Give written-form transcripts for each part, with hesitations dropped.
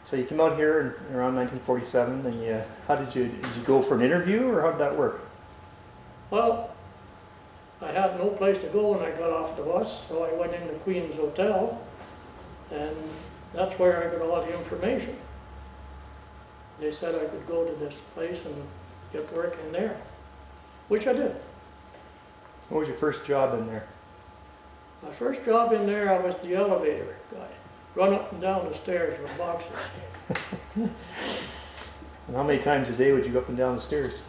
So you came out here around 1947, and how did you go for an interview, or how did that work? Well, I had no place to go when I got off the bus, so I went into Queen's Hotel, and that's where I got all the information. They said I could go to this place and get work in there, which I did. What was your first job in there? My first job in there, I was the elevator guy. Run up and down the stairs with boxes. And how many times a day would you go up and down the stairs?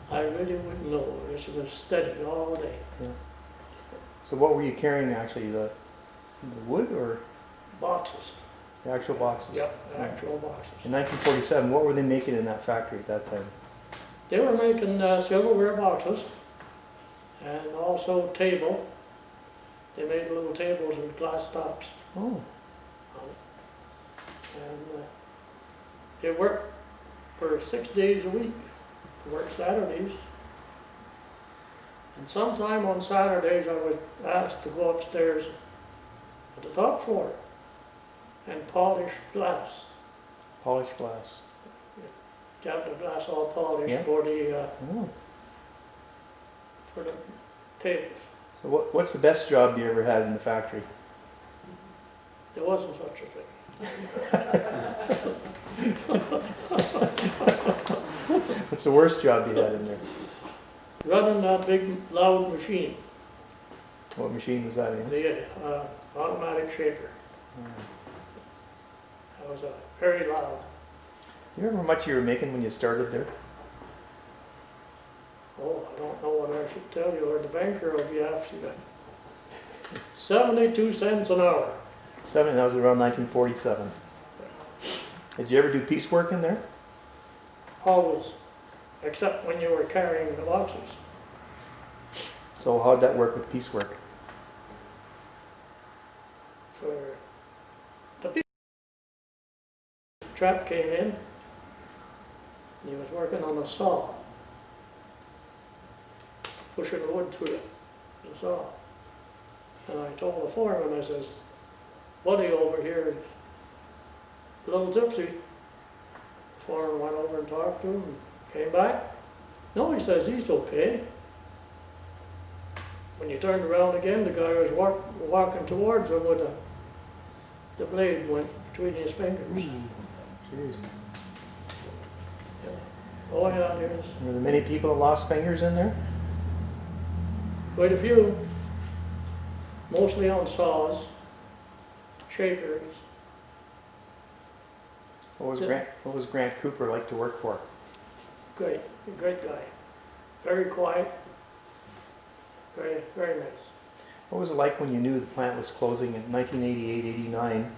I really wouldn't know. This was steady all day. Yeah. So what were you carrying actually, the wood or Boxes. the actual boxes? Yep, actual boxes. In 1947, what were they making in that factory at that time? They were making silverware boxes and also table. They made little tables with glass tops. Oh. And they worked for 6 days a week. They worked Saturdays. And sometime on Saturdays I was asked to go upstairs at the top floor and polish glass. Polished glass. Have the glass all polished Yeah. for the Oh. tables. So what's the best job you ever had in the factory? There wasn't such a thing. What's the worst job you had in there? Running that big loud machine, What machine was that in? the automatic shaker. That was very loud. Do you remember how much you were making when you started there? Oh, I don't know what I should tell you, or the banker will be after you. 72 cents an hour. That was around 1947. Did you ever do piecework in there? Always, except when you were carrying the boxes. So how'd that work with piecework? For the people. Trap came in, and he was working on a saw, pushing the wood through the saw. And I told the foreman, I says, buddy over here is a little tipsy. The foreman went over and talked to him and came back. No, he says, he's okay. When you turned around again, the guy was walking towards him with the blade went between his fingers. Jeez. Yeah. Oh yeah, there's Were there many people that lost fingers in there? quite a few, mostly on saws, shakers. What was Grant Cooper like to work for? Great, a great guy. Very quiet, very, very nice. What was it like when you knew the plant was closing in 1988, 89?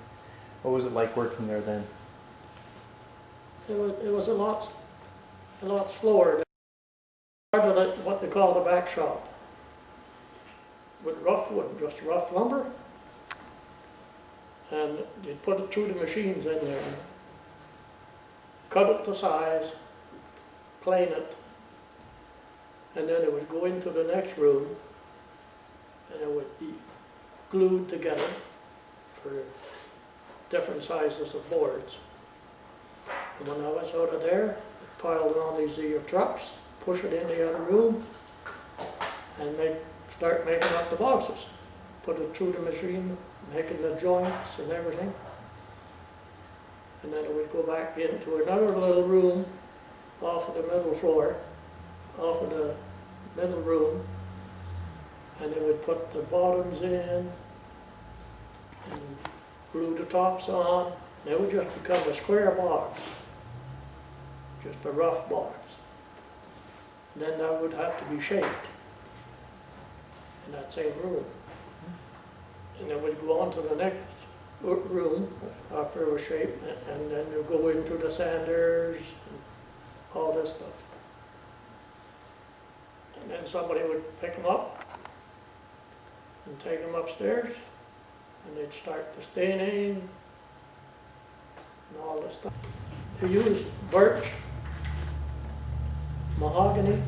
What was it like working there then? It was a lot slower. They started at what they call the back shop, with rough wood, just rough lumber, and you'd put it through the machines in there, cut it to size, plane it, and then it would go into the next room, and it would be glued together for different sizes of boards. And when I was out of there, piled on these trucks, push it in the other room, and start making up the boxes. Put it through the machine, making the joints and everything. And then it would go back into another little room off of the middle floor, off of the middle room, and they would put the bottoms in and glue the tops on. It would just become a square box, just a rough box. And then that would have to be shaped in that same room. And then we'd go on to the next room after it was shaped, and then you go into the sanders and all this stuff. And then somebody would pick them up and take them upstairs, and they'd start the staining and all this stuff. They used birch, mahogany,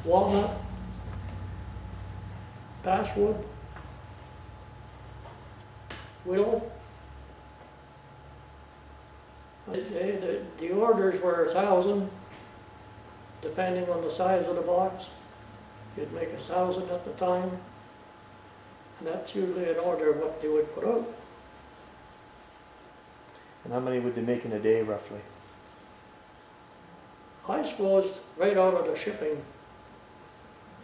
walnut, basswood, willow, The orders were 1,000, depending on the size of the box. You'd make 1,000 at the time, and that's usually an order of what they would put out. And how many would they make in a day, roughly? I suppose right out of the shipping,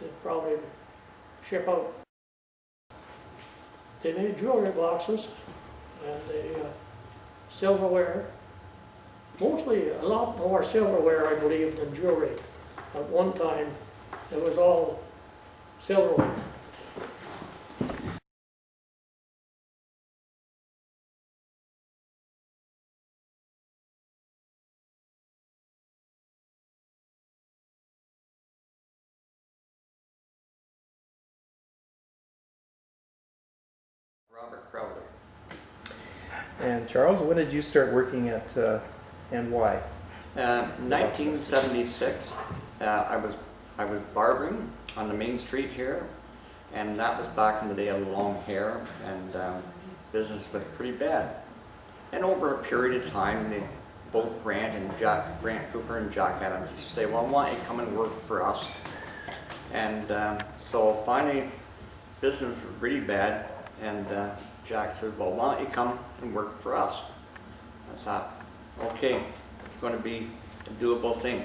they'd probably ship out. They made jewelry boxes and they silverware. Mostly a lot more silverware, I believe, than jewelry. At one time, it was all silverware. Robert Crowley. And Charles, when did you start working at, and why? 1976, I was barbering on the main street here, and that was back in the day of long hair, and business was pretty bad. And over a period of time, both Grant Cooper and Jack Adams used to say, well, why don't you come and work for us? And so finally, business was really bad, and Jack said, well, why don't you come and work for us? I thought, okay, it's going to be a doable thing.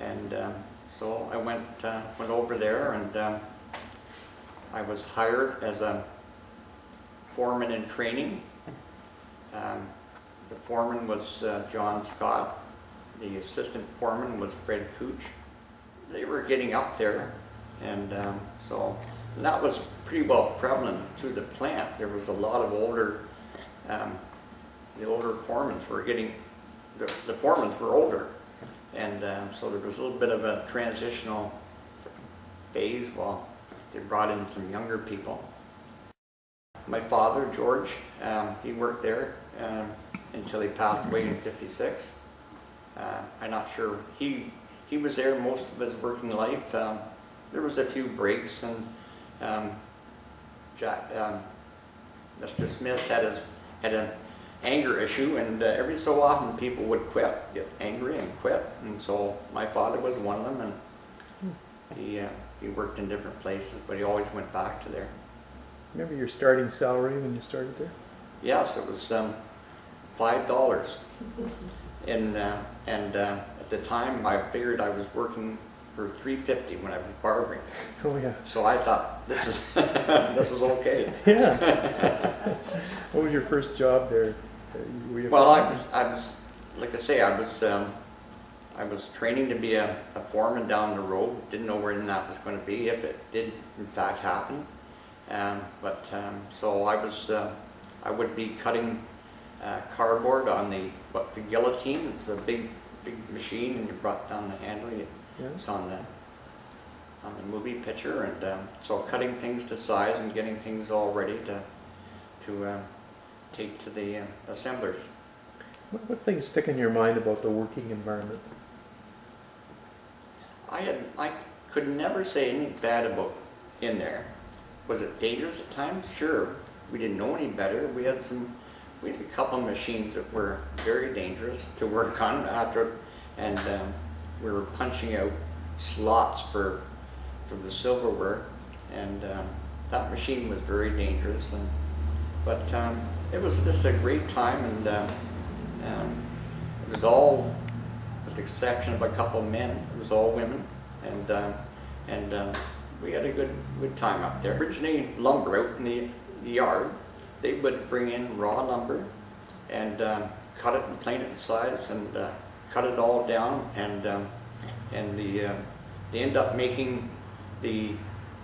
And so I went over there, and I was hired as a foreman in training. The foreman was John Scott. The assistant foreman was Fred Cooch. They were getting up there, and so that was pretty well prevalent through the plant. There was a lot of older, the older foremans were getting, the foremans were older, and so there was a little bit of a transitional phase while they brought in some younger people. My father, George, he worked there until he passed away in '56. I'm not sure, he was there most of his working life. There was a few breaks, and Mr. Smith had an anger issue, and every so often people would get angry and quit, and so my father was one of them, and he worked in different places, but he always went back to there. Remember your starting salary when you started there? Yes, it was $5, and at the time I figured I was working for $3.50 when I was barbering. Oh yeah. So I thought, this is this is okay. Yeah. What was your first job there? Were you Well, I was like I say, I was training to be a foreman down the road. Didn't know where that was going to be, if it did in fact happen. So I would be cutting cardboard on the guillotine. It was a big machine, and you brought down the handle. It's on the movie picture, and so cutting things to size and getting things all ready to take to the assemblers. What things stick in your mind about the working environment? I could never say anything bad about in there. Was it dangerous at times? Sure. We didn't know any better. We had a couple of machines that were very dangerous to work on after, and we were punching out slots for the silverware, and that machine was very dangerous. But it was just a great time, and it was all, with the exception of a couple of men, it was all women, and we had a good time up there. Originally, lumber out in the yard, they would bring in raw lumber and cut it and plane it to size, and cut it all down, and they end up making the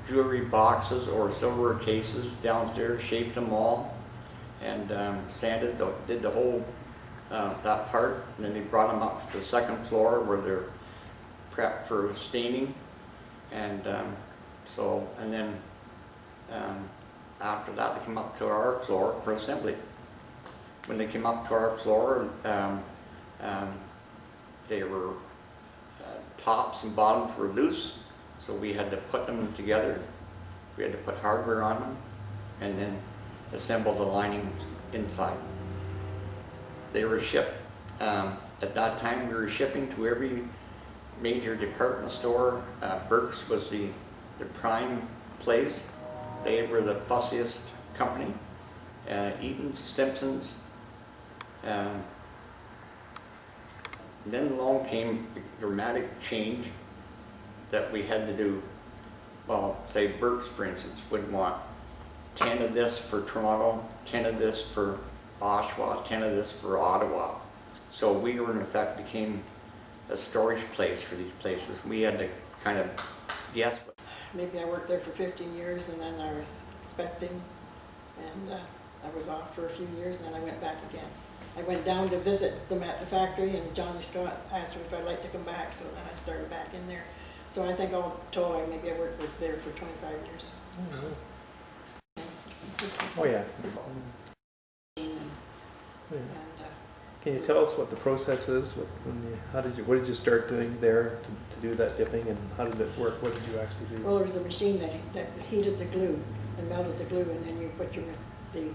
jewelry boxes or silverware cases downstairs, shaped them all, and did the whole that part, and then they brought them up to the second floor where they're prepped for staining, and then after that they come up to our floor for assembly. When they came up to our floor, they were tops and bottoms were loose, so we had to put them together. We had to put hardware on them, and then assemble the lining inside. They were shipped At that time, we were shipping to every major department store. Burke's was the prime place. They were the fussiest company. Eaton, Simpson's. Then along came a dramatic change that we had to do. Well, say Burke's, for instance, would want 10 of this for Toronto, 10 of this for Oshawa, 10 of this for Ottawa. So we were, in effect, became a storage place for these places. We had to kind of guess. Maybe I worked there for 15 years, and then I was expecting, and I was off for a few years, and then I went back again. I went down to visit them at the factory, and Johnny Scott asked me if I'd like to come back, so then I started back in there. So I think all told, maybe I worked there for 25 years. Oh, yeah. And, Yeah. and, Can you tell us what the process is? What did you start doing there to do that dipping, and how did it work? What did you actually do? well, there was a machine that heated the glue and melted the glue, and then you put the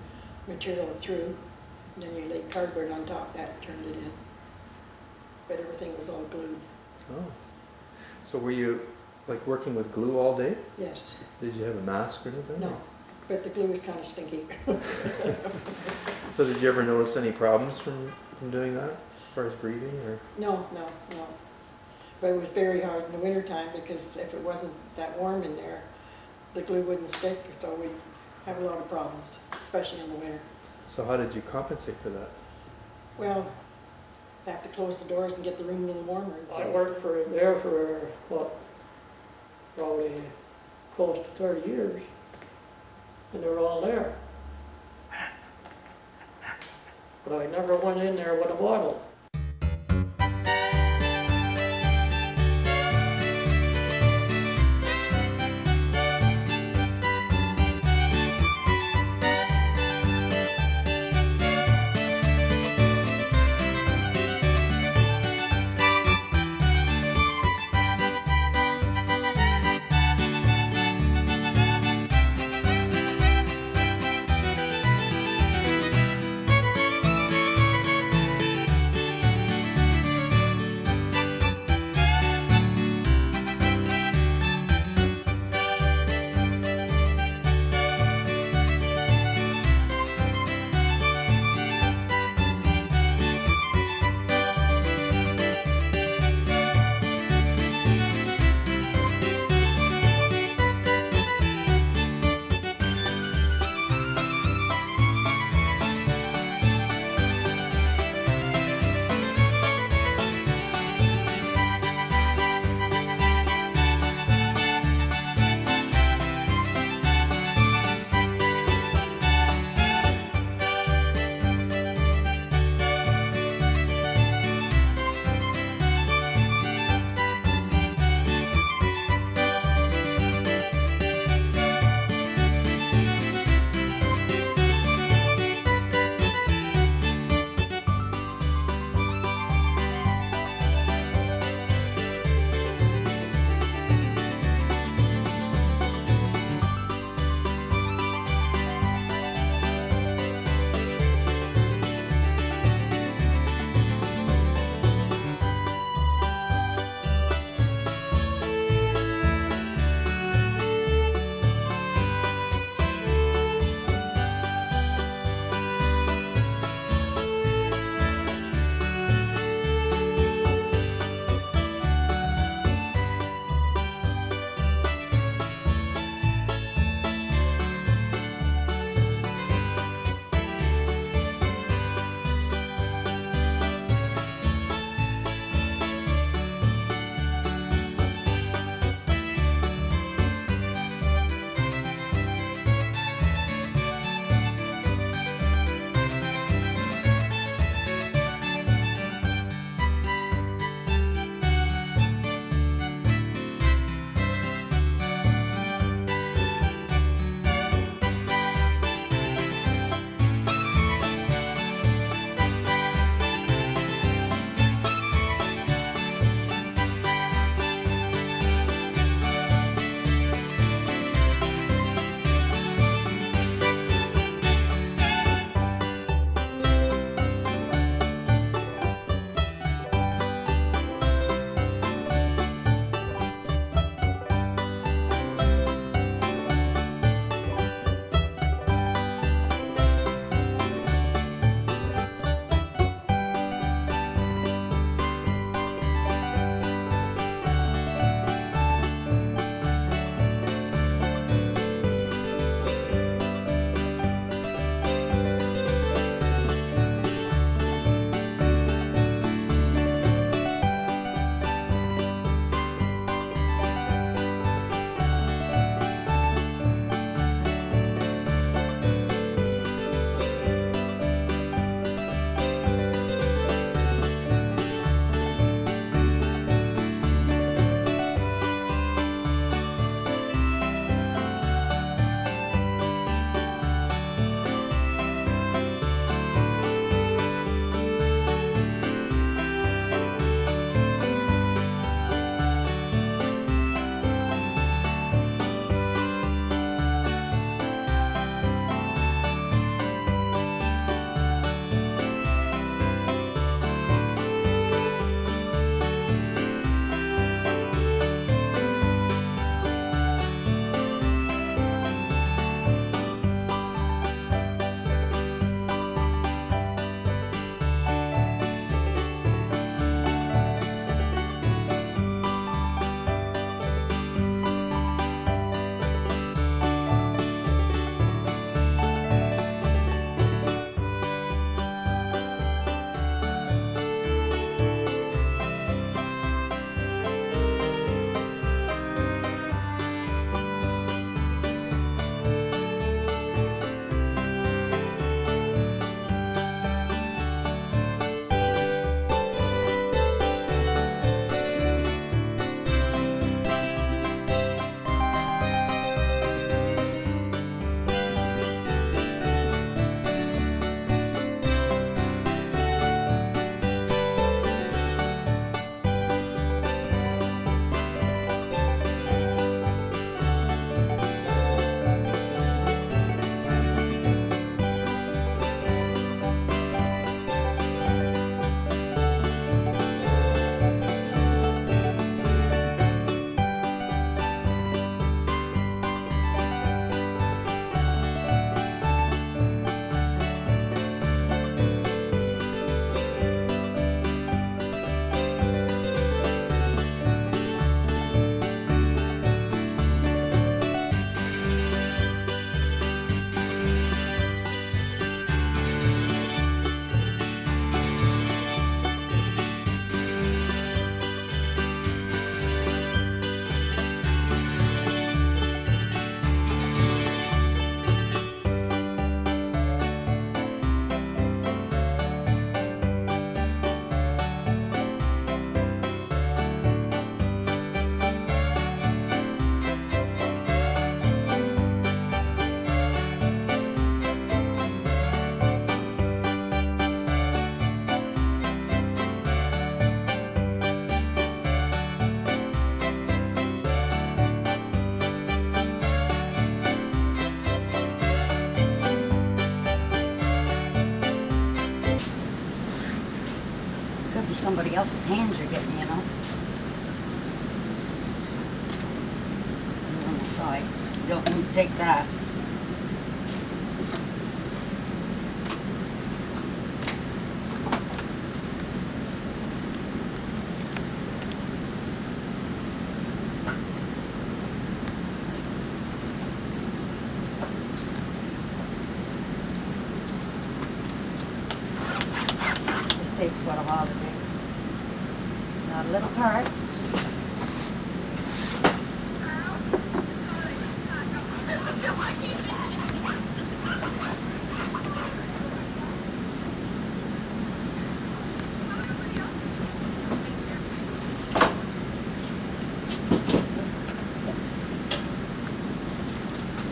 material through, and then you laid cardboard on top of that and turned it in. But everything was all glued. Oh. So were you like working with glue all day? Yes. Did you have a mask or anything? No, but the glue was kind of stinky. So did you ever notice any problems from doing that as far as breathing or? No. But it was very hard in the wintertime because if it wasn't that warm in there, the glue wouldn't stick, so we'd have a lot of problems, especially in the winter. So how did you compensate for that? Well, have to close the doors and get the room a little warmer. And I so worked there for, what, probably close to 30 years, and they were all there. But I never went in there with a bottle. somebody else's hands you're getting, you know? And on the side, you don't need to take that. This takes quite a while to do. A lot of little parts.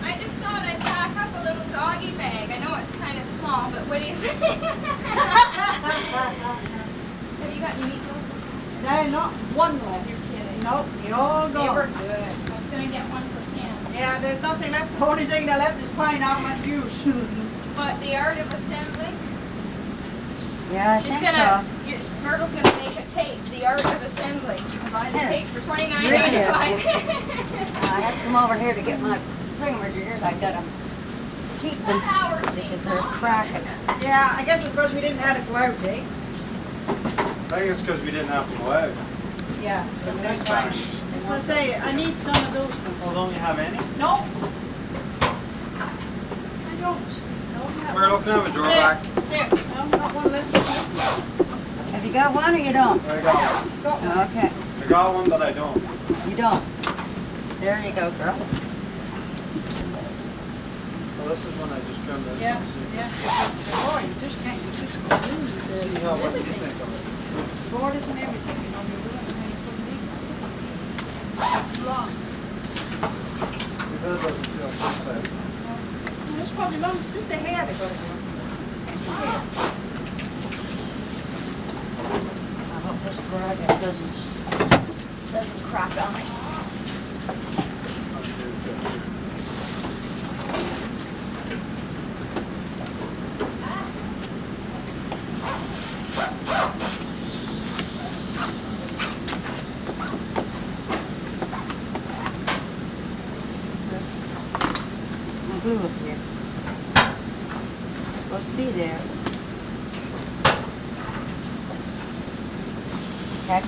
I just thought I'd pack up a little doggy bag. I know it's kind of small, but what do you think? Have you got any meatballs? No, not one left. You're kidding. Nope, they all They were gone. good. I was gonna get one for Pam. Yeah, there's nothing left. The only thing that left is pineapple and juice. But the art of assembling. Yeah, I She's think gonna. so. Myrtle's gonna make a tape. The art of assembling. You can buy the Yeah. tape for $29.95. I had to come over here to get my thingamajigers. I got them. Keep them Hour because they're cracking. Yeah, I guess because we didn't have to go out, eh? I think it's because we didn't have to go out. Yeah. That's fine. So I say, I need some of those ones. Well, don't you have any? No. I don't. Myrtle, can I have a drawer back? There, I've got one left. Have you got one or you don't? I got one. Got one. Okay. I got one, but I don't. You don't. There you go, girl. Well, this is one I just trimmed this. Yeah, one, see. yeah. Oh, you just can't, you just lose See how, what do you think of it? borders and everything, you know, you're doing, and then you put it in. That's long. We've had about, this side. It's probably long, it's just a hair that goes on. I hope this bracket doesn't crack on me. Some glue up here. It's supposed to be there. Okay.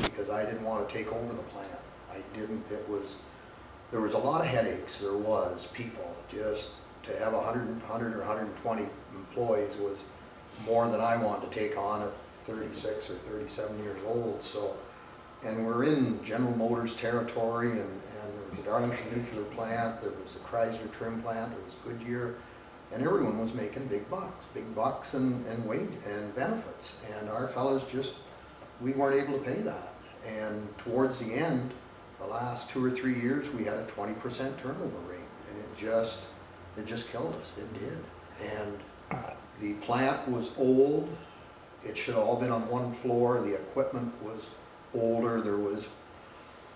Because I didn't want to take over the plant. I didn't, there was a lot of headaches, there was, people, just to have 100 or 120 employees was more than I wanted to take on at 36 or 37 years old, so, and we're in General Motors territory, and there was the Darlington nuclear plant, there was the Chrysler trim plant, there was Goodyear, and everyone was making big bucks and wage and benefits, and our fellows just, we weren't able to pay that. And towards the end, the last 2 or 3 years, we had a 20% turnover rate, and it just killed us. It did. And the plant was old. It should have all been on one floor. The equipment was older. There was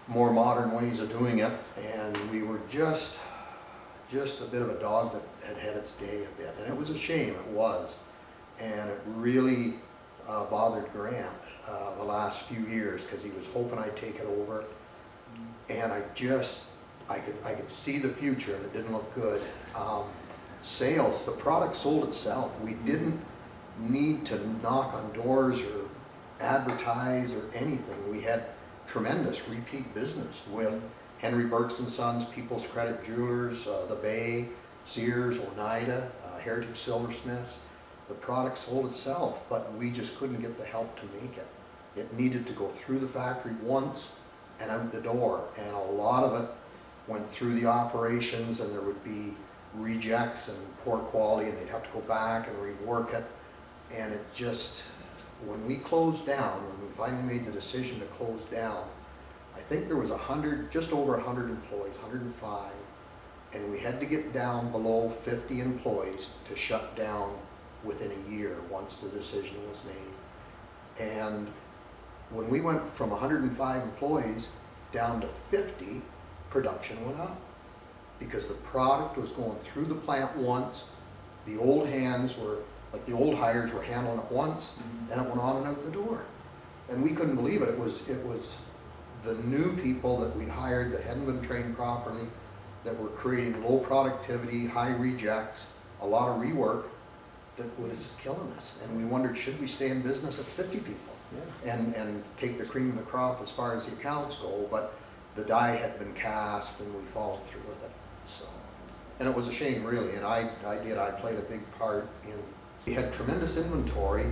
more modern ways of doing it, and we were just a bit of a dog that had had its day a bit. And it was a shame. It was, and it really bothered Grant the last few years because he was hoping I'd take it over, and I could see the future, and it didn't look good. Sales, the product sold itself. We didn't need to knock on doors or advertise or anything. We had tremendous repeat business with Henry Burks and Sons, People's Credit Jewelers, the Bay, Sears, Oneida, Heritage Silversmiths. The product sold itself, but we just couldn't get the help to make it. It needed to go through the factory once and out the door, and a lot of it went through the operations, and there would be rejects and poor quality, and they'd have to go back and rework it. And it just, when we closed down, when we finally made the decision to close down, I think there was just over 100 employees, 105, and we had to get down below 50 employees to shut down within a year once the decision was made. And when we went from 105 employees down to 50, production went up because the product was going through the plant once. The old hands were, like the old hires were handling it once, then it went on and out the door. And we couldn't believe it. It was the new people that we'd hired that hadn't been trained properly, that were creating low productivity, high rejects, a lot of rework that was killing us. And we wondered, should we stay in business at 50 people? Yeah. And take the cream of the crop as far as the accounts go, but the die had been cast and we followed through with it. So, and it was a shame really, and I played a big part in, we had tremendous inventory.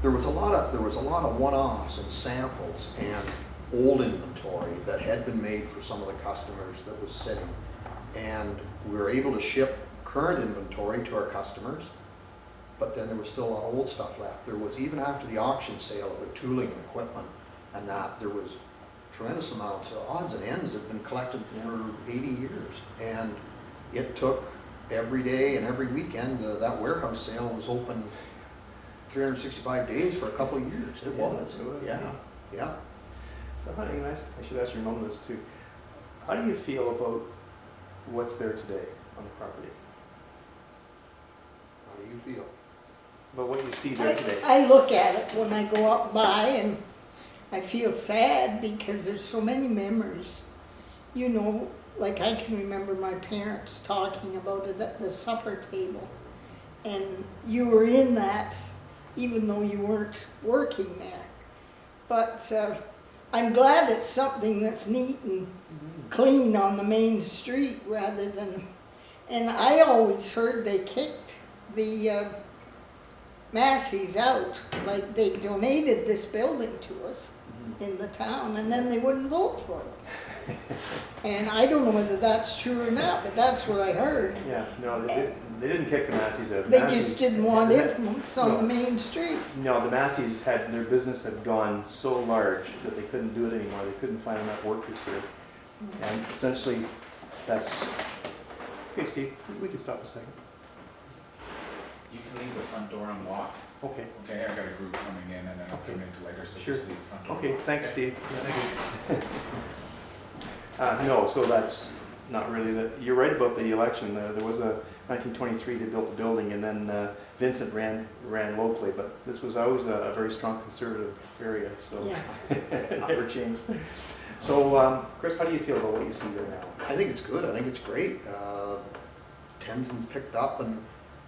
There was a lot of one-offs and samples and old inventory that had been made for some of the customers that was sitting. And we were able to ship current inventory to our customers, but then there was still a lot of old stuff left. There was, even after the auction sale of the tooling and equipment and that, there was tremendous amounts of odds and ends that had been collected for 80 years. And it took every day and every weekend, that warehouse sale was open 365 days for a couple of years. It was. Yeah. So how do you, I should ask your mom this too. How do you feel about what's there today on the property? How do you feel? About what you see there today? I look at it when I go up by and I feel sad because there's so many memories. You know, like I can remember my parents talking about it at the supper table. And you were in that even though you weren't working there. But I'm glad it's something that's neat and clean on the main street rather than, and I always heard they kicked the Masseys out, like they donated this building to us in the town and then they wouldn't vote for it. And I don't know whether that's true or not, but that's what I heard. Yeah, no, they didn't kick the Masseys out. They just didn't want implements on the main street. No, the Masseys had, their business had gone so large that they couldn't do it anymore. They couldn't find enough workers here. And essentially, that's, okay Steve, we can stop a second. You can leave the front door unlocked. Okay. Okay, I got a group coming in and then I'll come in later, so Sure. just leave the front door. Okay, thanks Okay. Steve. No, so that's not really the, you're right about the election. There was a 1923, they built the building and then Vincent ran locally, but this was always a very strong conservative area, so Yes. it never changed. So, Chris, how do you feel about what you see there now? I think it's good. I think it's great. Tenzin picked up and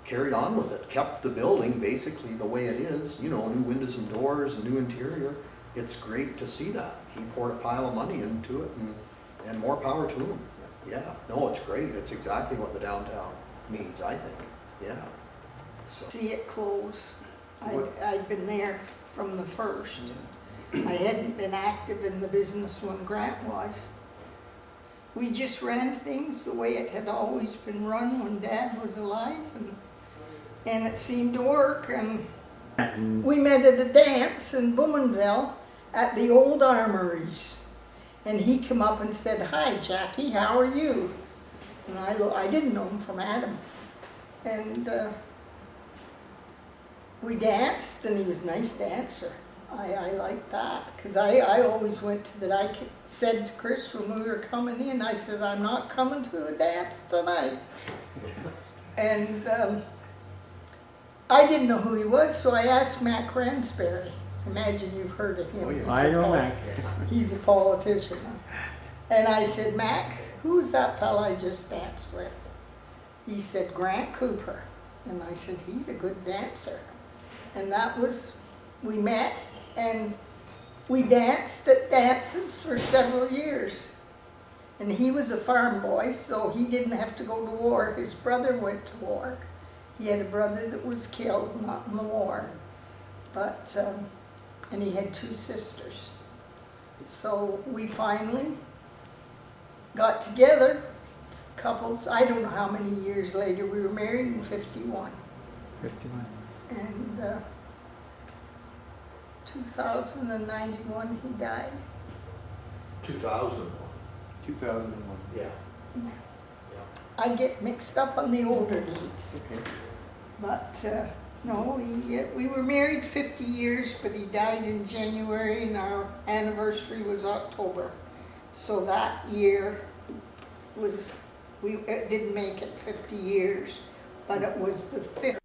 carried on with it, kept the building basically the way it is, you know, new windows and doors and new interior. It's great to see that. He poured a pile of money into it and more power to him. Yeah, no, it's great. It's exactly what the downtown needs, I think. Yeah. So. See it close. What- I'd been there from the first. I hadn't been active in the business when Grant was. We just ran things the way it had always been run when Dad was alive, and it seemed to work. And we met at a dance in Bowmanville at the old armories. And he came up and said, "Hi, Jackie, how are you?" And I didn't know him from Adam. And we danced, and he was a nice dancer. I liked that, because I always went to that. I said to Chris when we were coming in, I said, "I'm not coming to a dance tonight." And I didn't know who he was, so I asked Matt Cransberry. Imagine you've heard of him. Oh, yeah. He's I a know pol- Mac. He's a politician. And I said, "Mac, who is that fella I just danced with?" He said, "Grant Cooper." And I said, "He's a good dancer." And that was, we met and we danced at dances for several years. And he was a farm boy, so he didn't have to go to war. His brother went to war. He had a brother that was killed, not in the war. But, and he had 2 sisters. So we finally got together, couples, I don't know how many years later, we were married in 51. 51. And 2091 he died. 2001. 2001. Yeah. I get mixed up on the older dates. Okay. But no, we were married 50 years, but he died in January and our anniversary was October. So that year was, we didn't make it 50 years, but it was the 50th.